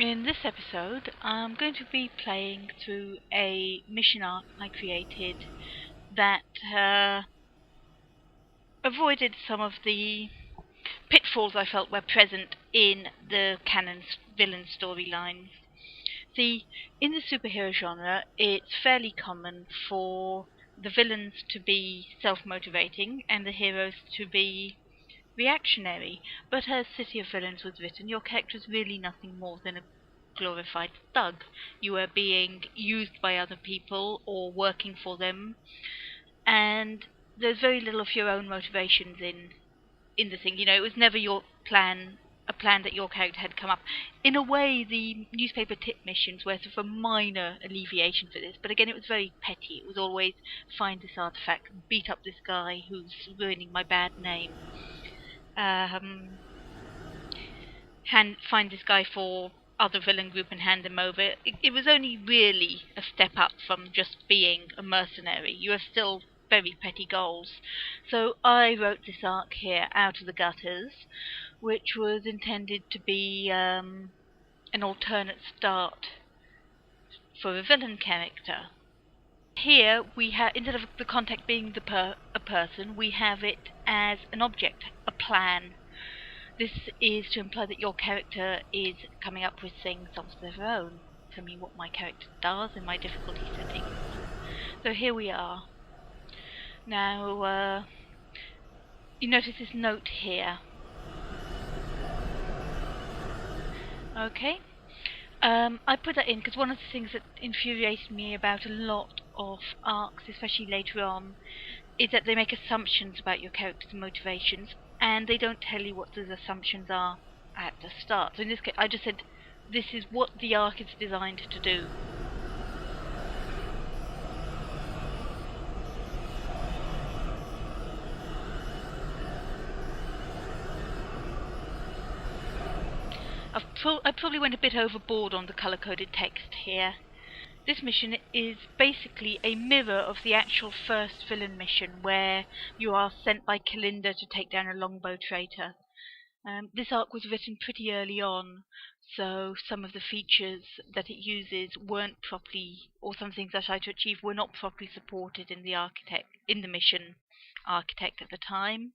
In this episode, I'm going to be playing through a mission arc I created that avoided some of the pitfalls I felt were present in the canon villain storyline. See, in the superhero genre, it's fairly common for the villains to be self-motivating and the heroes to be reactionary, but as City of Villains was written, your character is really nothing more than a glorified thug. You are being used by other people or working for them, and there's very little of your own motivations in the thing. You know, it was never your plan, a plan that your character had come up. In a way, the newspaper tip missions were sort of a minor alleviation for this, but again, it was very petty. It was always find this artifact, beat up this guy who's ruining my bad name. Find this guy for other villain group and hand them over. It was only really a step up from just being a mercenary. You have still very petty goals. So I wrote this arc here, Out of the Gutters, which was intended to be an alternate start for a villain character. Here we have, instead of the contact being a person, we have it as an object, a plan. This is to imply that your character is coming up with things of their own. Tell me what my character does in my difficulty settings. So here we are. Now, you notice this note here. Okay. I put that in because one of the things that infuriates me about a lot of arcs, especially later on, is that they make assumptions about your character's motivations, and they don't tell you what those assumptions are at the start. So in this case, I just said, this is what the arc is designed to do. I probably went a bit overboard on the colour-coded text here. This mission is basically a mirror of the actual first villain mission, where you are sent by Kalinda to take down a longbow traitor. This arc was written pretty early on, so some of the features that it uses weren't properly, or some things I tried to achieve were not properly supported in the mission architect at the time.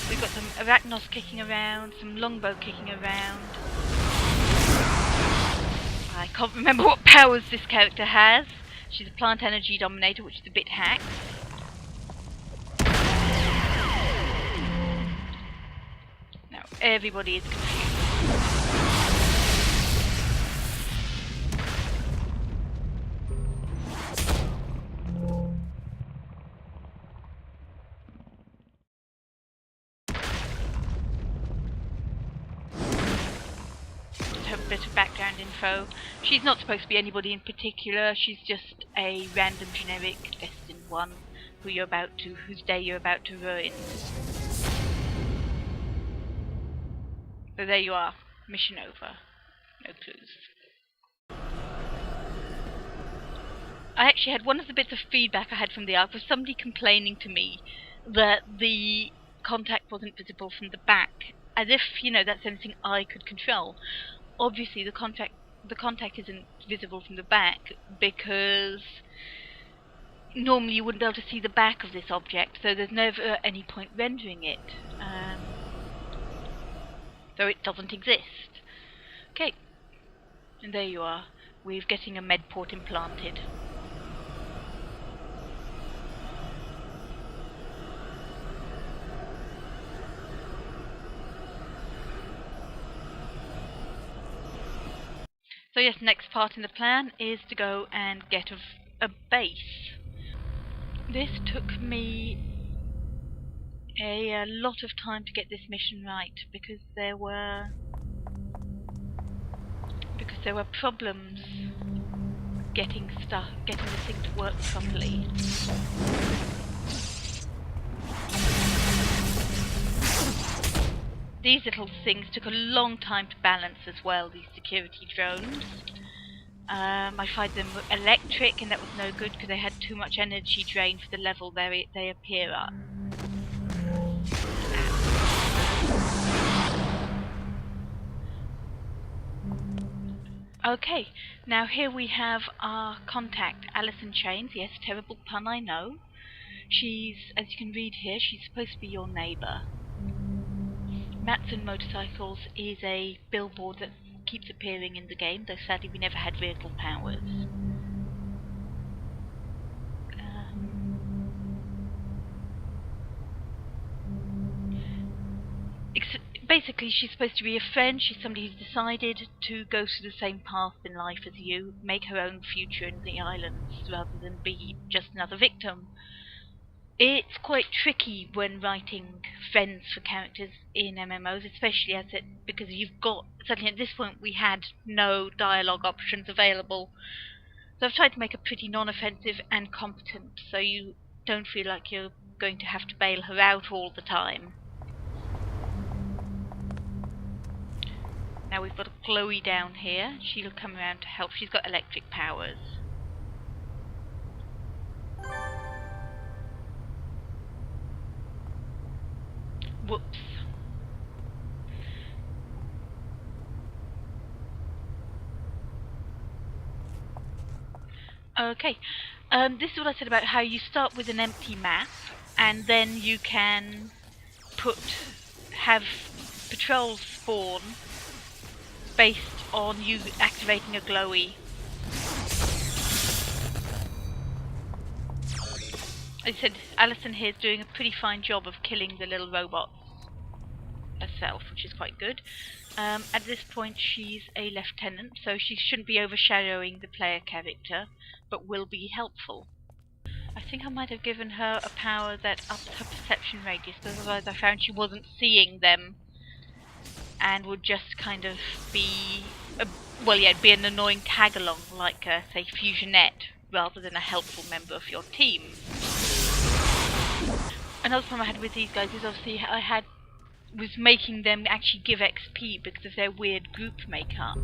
We've got some Arachnos kicking around, some longbow kicking around. I can't remember what powers this character has. She's a plant energy dominator, which is a bit hacked. Now everybody is confused. Her bit of background info. She's not supposed to be anybody in particular. She's just a random generic destined one whose day you're about to ruin. So there you are. Mission over. No clues. I actually had one of the bits of feedback I had from the arc was somebody complaining to me that the contact wasn't visible from the back, as if, you know, that's anything I could control. Obviously the contact isn't visible from the back because normally you wouldn't be able to see the back of this object, so there's never any point rendering it. So it doesn't exist. Okay, and there you are. We're getting a med port implanted. So yes, next part in the plan is to go and get a base. This took me a lot of time to get this mission right because there were problems getting the thing to work properly. These little things took a long time to balance as well, these security drones. I tried them electric and that was no good because they had too much energy drain for the level they appear at. Okay, now here we have our contact, Alison Chains. Yes, terrible pun, I know. She's, as you can read here, she's supposed to be your neighbour. Mats and Motorcycles is a billboard that keeps appearing in the game, though sadly we never had vehicle powers. Basically, she's supposed to be a friend. She's somebody who's decided to go through the same path in life as you, make her own future in the islands, rather than be just another victim. It's quite tricky when writing friends for characters in MMOs, especially because you've got, certainly at this point we had no dialogue options available. So I've tried to make her pretty non-offensive and competent, so you don't feel like you're going to have to bail her out all the time. Now we've got a Chloe down here. She'll come around to help. She's got electric powers. Whoops. Okay. This is what I said about how you start with an empty map and then you can have patrols spawn based on you activating a glowy. As I said, Alison here is doing a pretty fine job of killing the little robots herself, which is quite good. At this point she's a lieutenant, so she shouldn't be overshadowing the player character, but will be helpful. I think I might have given her a power that ups her perception radius, but otherwise I found she wasn't seeing them and would just kind of be, be an annoying tag-along like, say, Fusionette, rather than a helpful member of your team. Another problem I had with these guys is obviously was making them actually give XP because of their weird group makeup.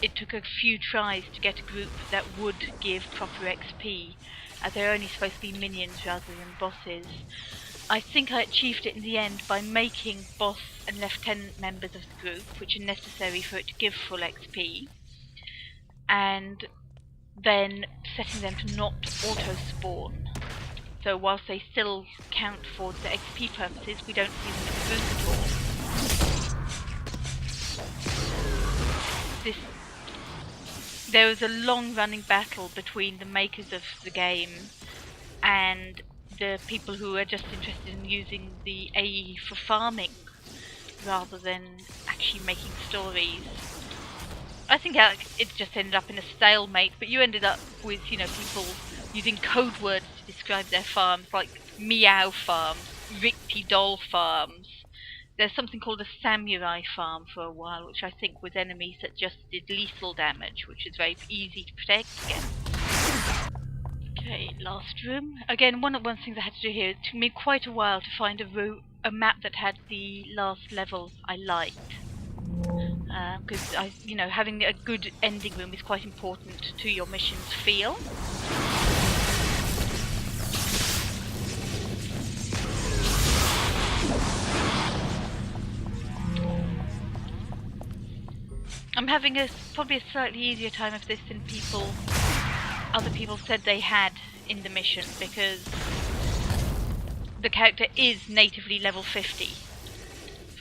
It took a few tries to get a group that would give proper XP, as they're only supposed to be minions rather than bosses. I think I achieved it in the end by making boss and lieutenant members of the group, which are necessary for it to give full XP, and then setting them to not auto-spawn. So whilst they still count for the XP purposes, we don't see them in the group at all. There was a long-running battle between the makers of the game and the people who are just interested in using the AE for farming rather than actually making stories. I think it just ended up in a stalemate, but you ended up with, people using code words to describe their farms, like meow farms, Rickety doll farms. There's something called a samurai farm for a while, which I think was enemies that just did lethal damage, which is very easy to protect against. Okay, last room. Again, one of the things I had to do here, it took me quite a while to find a map that had the last levels I liked. Because having a good ending room is quite important to your mission's feel. I'm having probably a slightly easier time of this than other people said they had in the mission, because the character is natively level 50,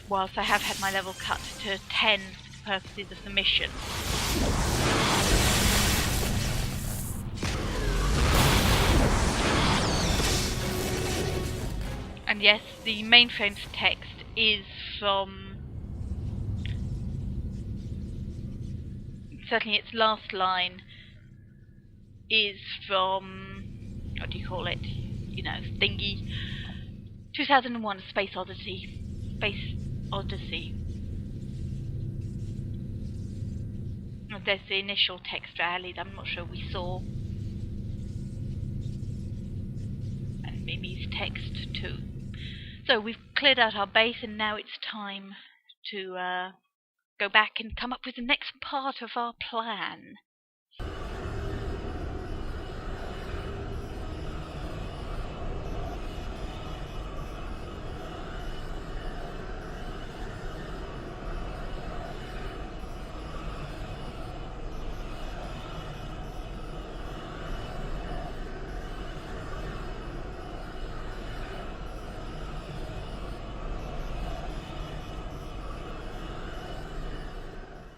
whilst I have had my level cut to 10 for the purposes of the mission. And yes, the mainframe's text is from... certainly its last line is from, what do you call it, thingy 2001: A Space Odyssey. Space Odyssey. There's the initial text rally that I'm not sure we saw. And Mimi's text too. So we've cleared out our base and now it's time to go back and come up with the next part of our plan.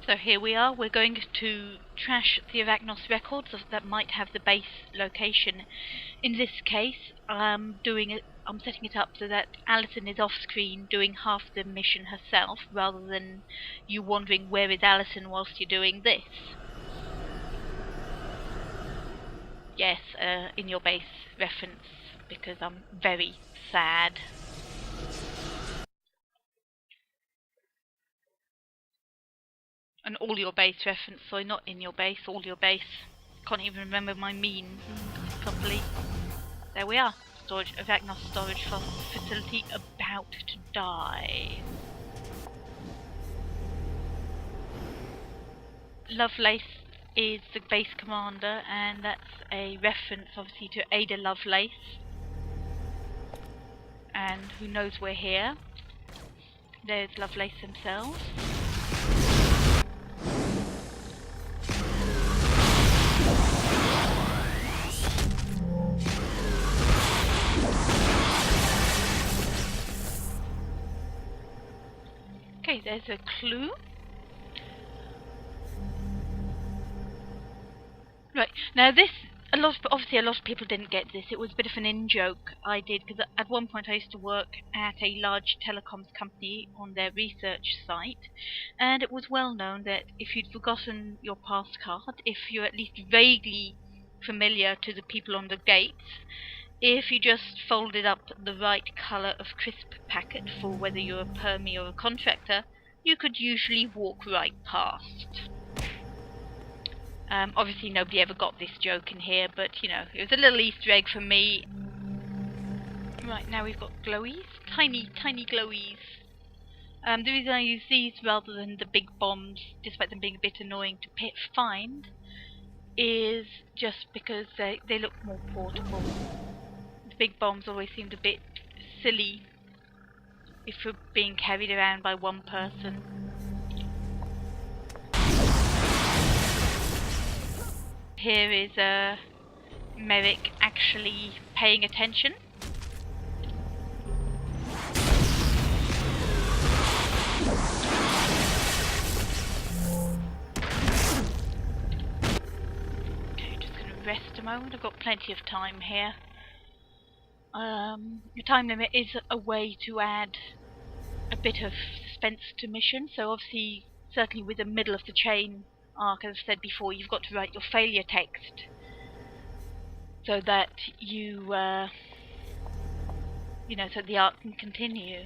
So here we are, we're going to trash the Arachnos records that might have the base location. In this case, I'm setting it up so that Alison is off screen doing half the mission herself, rather than you wondering where is Alison whilst you're doing this. Yes, in your base reference, because I'm very sad. And all your base reference, sorry, not in your base, all your base. Can't even remember my mean properly. There we are. Storage, Arachnos storage facility about to die. Lovelace is the base commander, and that's a reference obviously to Ada Lovelace. And who knows we're here. There's Lovelace themselves. Okay, there's a clue. Right, now this, obviously a lot of people didn't get this. It was a bit of an in-joke I did, because at one point I used to work at a large telecoms company on their research site, and it was well known that if you'd forgotten your pass card, if you're at least vaguely familiar to the people on the gates, if you just folded up the right colour of crisp packet for whether you're a permie or a contractor, you could usually walk right past. Obviously nobody ever got this joke in here, but you know, it was a little Easter egg for me. Right, now we've got glowies. Tiny, tiny glowies. The reason I use these rather than the big bombs, despite them being a bit annoying to find, is just because they look more portable. The big bombs always seemed a bit silly if we're being carried around by one person. Here is Merrick actually paying attention. Okay, just going to rest a moment. I've got plenty of time here. The time limit is a way to add a bit of suspense to mission, so obviously, certainly with the middle of the chain arc, as I've said before, you've got to write your failure text so that you know, so the arc can continue.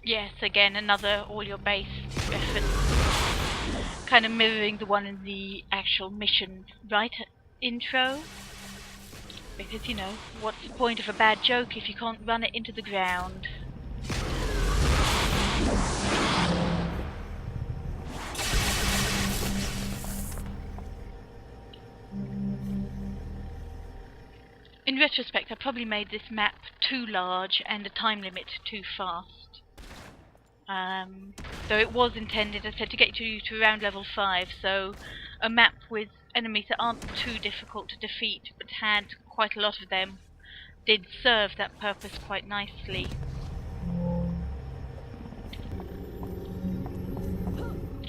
Yes, again, another all your base reference, kind of mirroring the one in the actual mission right intro. Because, you know, what's the point of a bad joke if you can't run it into the ground? In retrospect, I probably made this map too large and the time limit too fast. Though it was intended, as I said, to get you to around level 5, so a map with enemies that aren't too difficult to defeat, but had quite a lot of them, did serve that purpose quite nicely.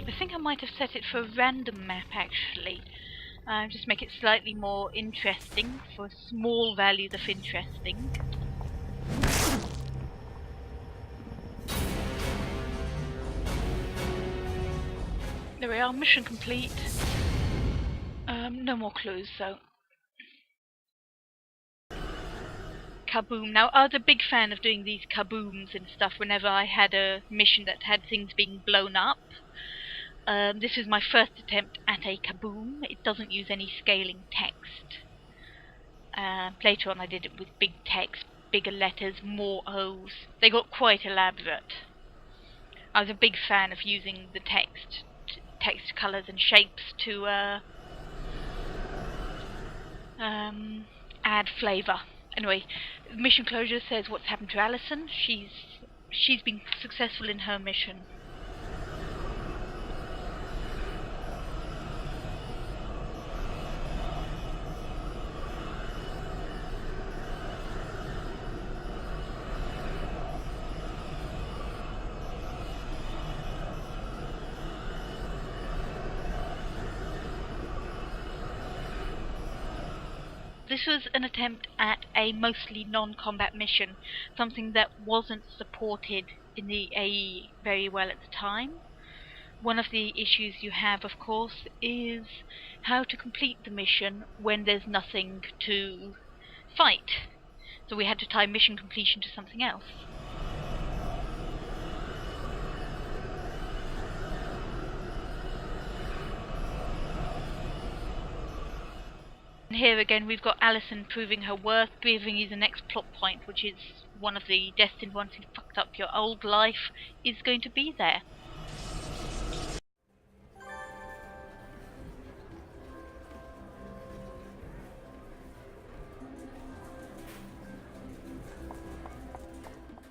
I think I might have set it for a random map actually. Just make it slightly more interesting, for a small value of interesting. There we are, mission complete. no more clues, so... Kaboom. Now, I was a big fan of doing these kabooms and stuff whenever I had a mission that had things being blown up. This was my first attempt at a kaboom. It doesn't use any scaling text. Later on I did it with big text, bigger letters, more O's. They got quite elaborate. I was a big fan of using the text colours and shapes to add flavour. Anyway, mission closure says what's happened to Alison. She's been successful in her mission. This was an attempt at a mostly non-combat mission, something that wasn't supported in the AE very well at the time. One of the issues you have, of course, is how to complete the mission when there's nothing to fight. So we had to tie mission completion to something else. And here again we've got Alison proving her worth, giving you the next plot point, which is one of the destined ones who fucked up your old life is going to be there.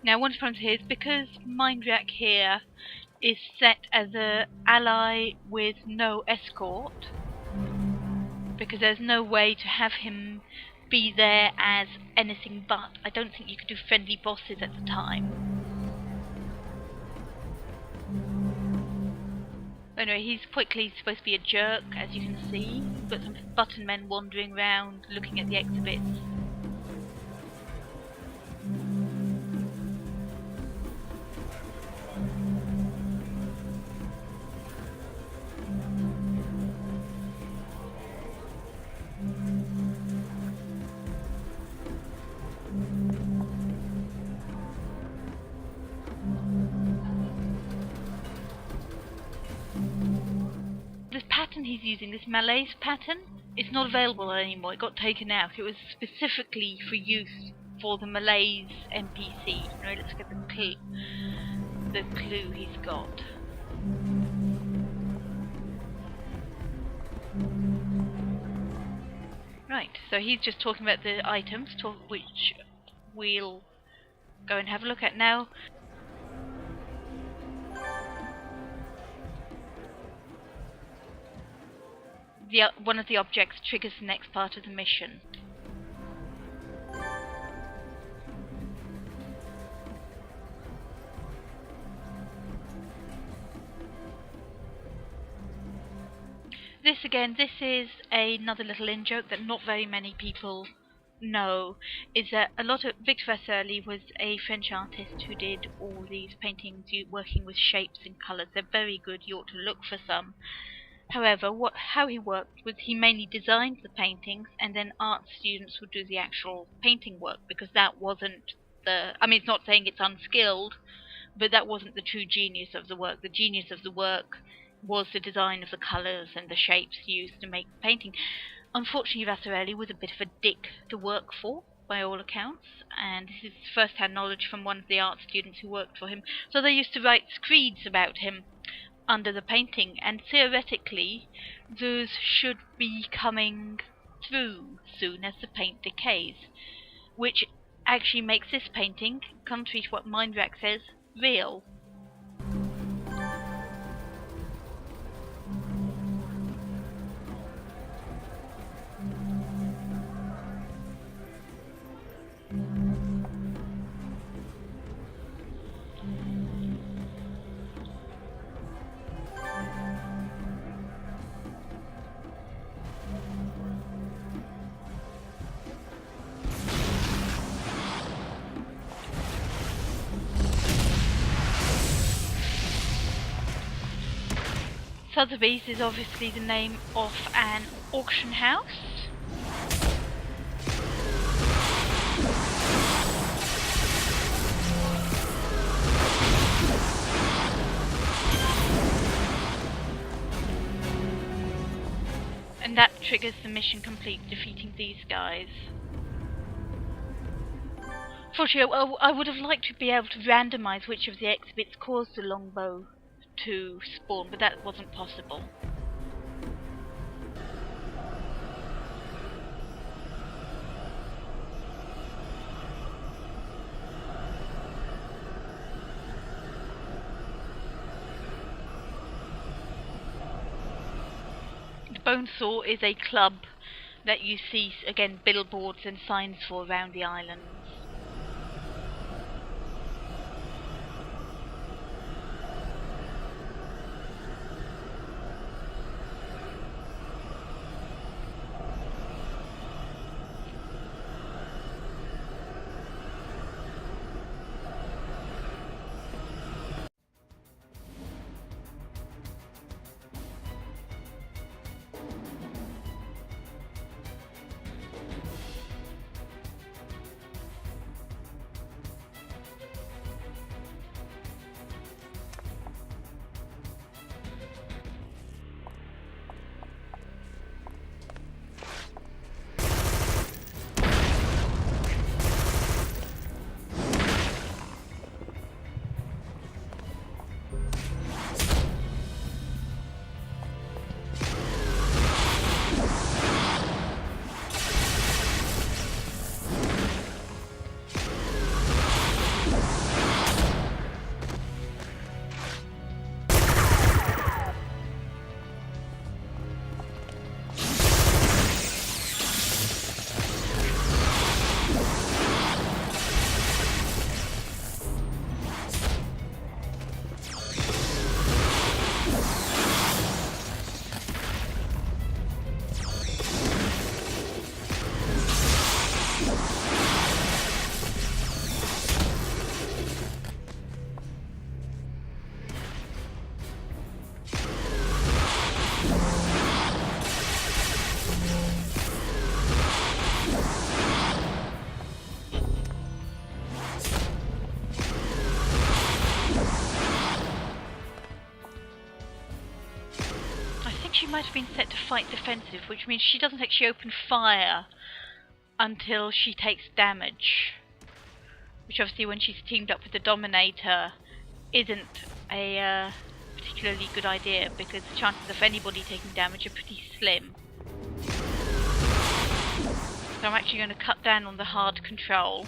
Now one of the problems here is because Madcat here is set as an ally with no escort, because there's no way to have him be there as anything but. I don't think you could do friendly bosses at the time. Anyway, he's quite clearly supposed to be a jerk, as you can see. We've got some button men wandering around looking at the exhibits. He's using this Malaise pattern. It's not available anymore. It got taken out. It was specifically for use for the Malaise NPC. Right, let's get the clue he's got. Right, so he's just talking about the items, which we'll go and have a look at now. One of the objects triggers the next part of the mission. This is another little in-joke that not very many people know, is that Victor Vasarely was a French artist who did all these paintings working with shapes and colours. They're very good, you ought to look for some. However, how he worked was he mainly designed the paintings, and then art students would do the actual painting work, because that wasn't it's not saying it's unskilled, but that wasn't the true genius of the work. The genius of the work was the design of the colours and the shapes used to make the painting. Unfortunately, Vasarely was a bit of a dick to work for, by all accounts, and this is first-hand knowledge from one of the art students who worked for him. So they used to write screeds about him under the painting, and theoretically those should be coming through soon as the paint decays, which actually makes this painting, contrary to what Madcat says, real. Sotheby's is obviously the name of an auction house. And that triggers the mission complete, defeating these guys. Fortunately, I would have liked to be able to randomise which of the exhibits caused the longbow to spawn, but that wasn't possible. Bonesaw is a club that you see, again, billboards and signs for around the islands. She might have been set to fight defensive, which means she doesn't actually open fire until she takes damage. Which obviously when she's teamed up with the Dominator isn't a particularly good idea, because the chances of anybody taking damage are pretty slim. So I'm actually going to cut down on the hard control.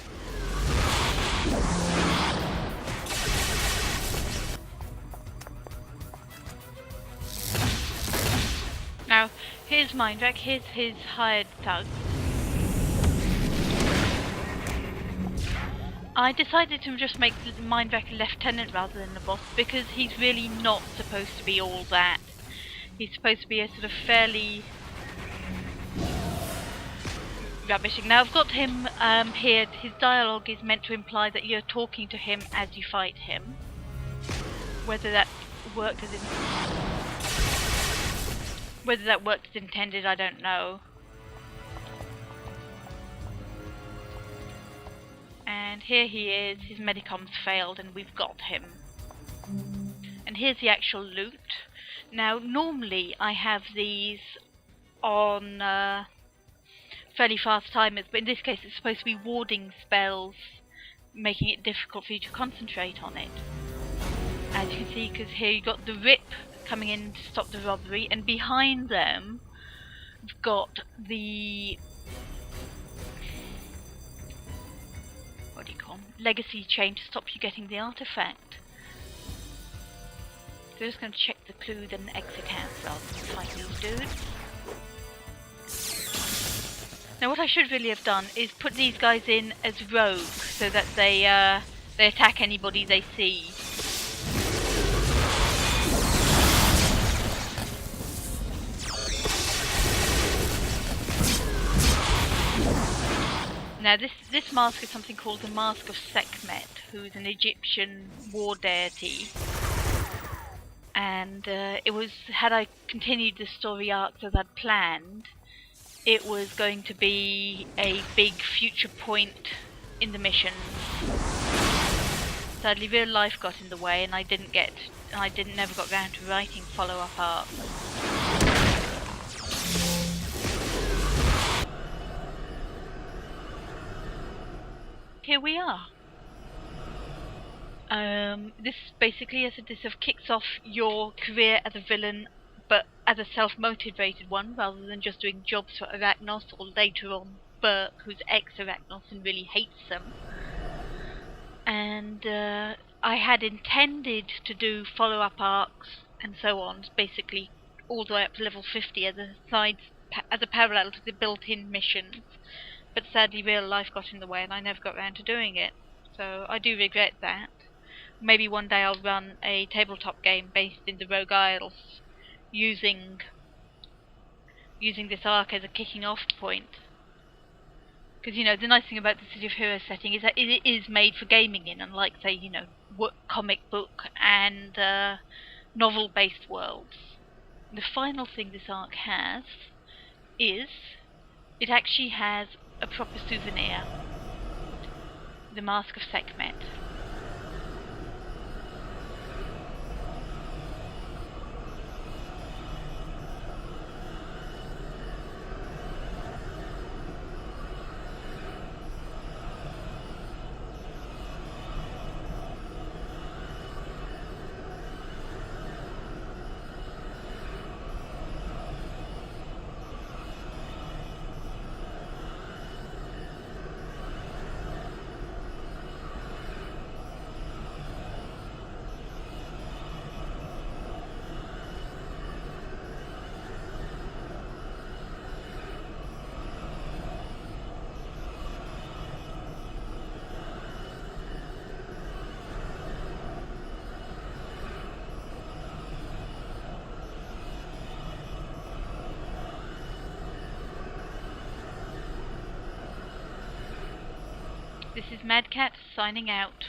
Now, here's Mindvac, here's his hired thug. I decided to just make Mindvac a lieutenant rather than a boss, because he's really not supposed to be all that. He's supposed to be a sort of fairly rubbishing. Now I've got him here, his dialogue is meant to imply that you're talking to him as you fight him. Whether that worked as intended, I don't know. And here he is, his medicom's failed and we've got him. And here's the actual loot. Now normally I have these on fairly fast timers, but in this case it's supposed to be warding spells, making it difficult for you to concentrate on it. As you can see, because here you got the Rip coming in to stop the robbery, and behind them we've got the legacy chain to stop you getting the artifact. So we're just going to check the clue, then exit out rather than fight these dudes. Now what I should really have done is put these guys in as rogue, so that they attack anybody they see. Now this mask is something called the Mask of Sekhmet, who is an Egyptian war deity. And it was, had I continued the story arc as I'd planned, it was going to be a big future point in the missions. Sadly, real life got in the way, and I never got round to writing follow-up arcs. Here we are. This basically, as this sort of kicks off your career as a villain, but as a self-motivated one, rather than just doing jobs for Arachnos, or later on Burke, who's ex-Arachnos and really hates them. And I had intended to do follow-up arcs and so on, basically all the way up to level 50 as a parallel to the built-in missions. But sadly, real life got in the way, and I never got around to doing it. So I do regret that. Maybe one day I'll run a tabletop game based in the Rogue Isles, using this arc as a kicking off point. Because, you know, the nice thing about the City of Heroes setting is that it is made for gaming in, unlike, say, you know, comic book and novel-based worlds. The final thing this arc has is it actually has a proper souvenir. The Mask of Sekhmet. This is Madcat signing out.